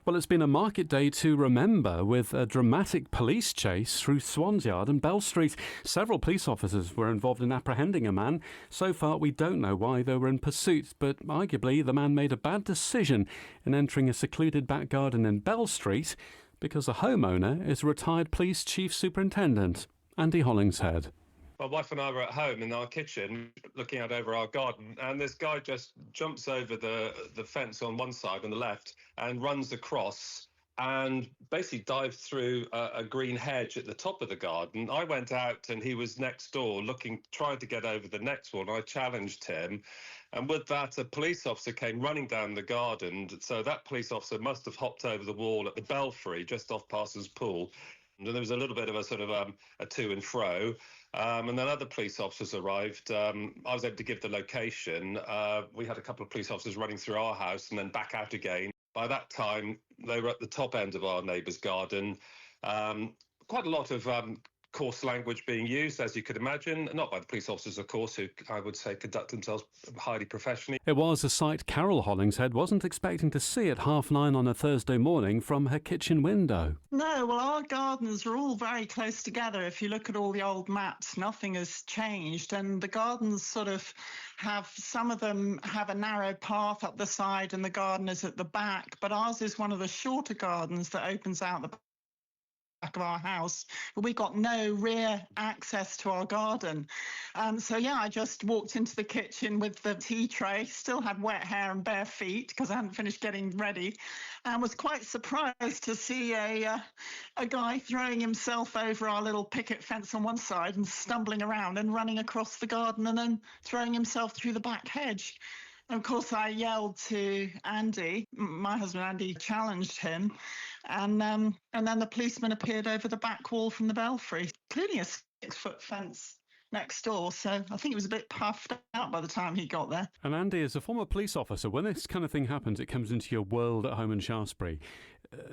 Well, it's been a market day to remember, with a dramatic police chase through Swans Yard and Bell Street. Several police officers were involved in apprehending a man. So far, we don't know why they were in pursuit, but arguably the man made a bad decision in entering a secluded back garden in Bell Street because the homeowner is retired police chief superintendent, Andy Hollingshead. My wife and I were at home in our kitchen looking out over our garden, and this guy just jumps over the fence on one side on the left and runs across and basically dives through a green hedge at the top of the garden. I went out and he was next door trying to get over the next one. I challenged him, and with that a police officer came running down the garden. So that police officer must have hopped over the wall at the belfry just off Parsons Pool. And there was a little bit of a sort of a to and fro. And then other police officers arrived. I was able to give the location. We had a couple of police officers running through our house and then back out again. By that time, they were at the top end of our neighbour's garden. Quite a lot of coarse language being used, as you could imagine, not by the police officers, of course, who I would say conduct themselves highly professionally. It was a sight Carol Hollingshead wasn't expecting to see at 9:30 on a Thursday morning from her kitchen window. No, well, our gardens are all very close together. If you look at all the old maps, nothing has changed. And the gardens some of them have a narrow path up the side and the garden is at the back. But ours is one of the shorter gardens that opens out the back of our house, but we got no rear access to our garden. I just walked into the kitchen with the tea tray, still had wet hair and bare feet because I hadn't finished getting ready, and was quite surprised to see a guy throwing himself over our little picket fence on one side and stumbling around and running across the garden and then throwing himself through the back hedge. And of course, I yelled to Andy. My husband Andy challenged him, and then the policeman appeared over the back wall from the belfry, clearly a 6-foot fence next door. So I think he was a bit puffed out by the time he got there. And Andy, as a former police officer, when this kind of thing happens, it comes into your world at home in Shaftesbury.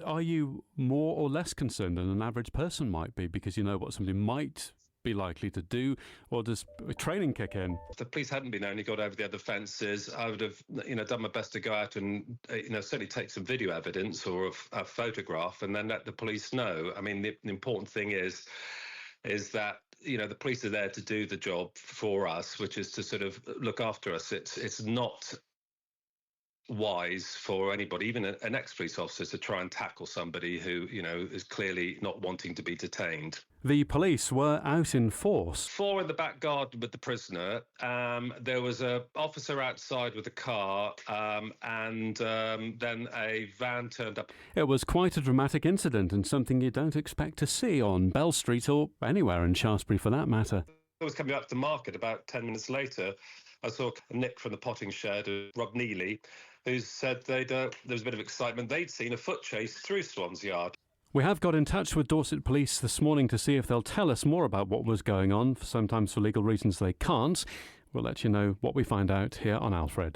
Are you more or less concerned than an average person might be because you know what somebody might be likely to do, or does training kick in? If the police hadn't been there and he got over the other fences, I would have, done my best to go out and, certainly take some video evidence or a photograph and then let the police know. I mean, the important thing is that, the police are there to do the job for us, which is to sort of look after us. It's not wise for anybody, even an ex-police officer, to try and tackle somebody who, is clearly not wanting to be detained. The police were out in force. 4 in the back garden with the prisoner. There was an officer outside with a car, and then a van turned up. It was quite a dramatic incident and something you don't expect to see on Bell Street or anywhere in Shaftesbury for that matter. I was coming up to market about 10 minutes later. I saw Nick from the potting shed, Rob Neely, who said there was a bit of excitement. They'd seen a foot chase through Swans Yard. We have got in touch with Dorset Police this morning to see if they'll tell us more about what was going on. Sometimes for legal reasons they can't. We'll let you know what we find out here on Alfred.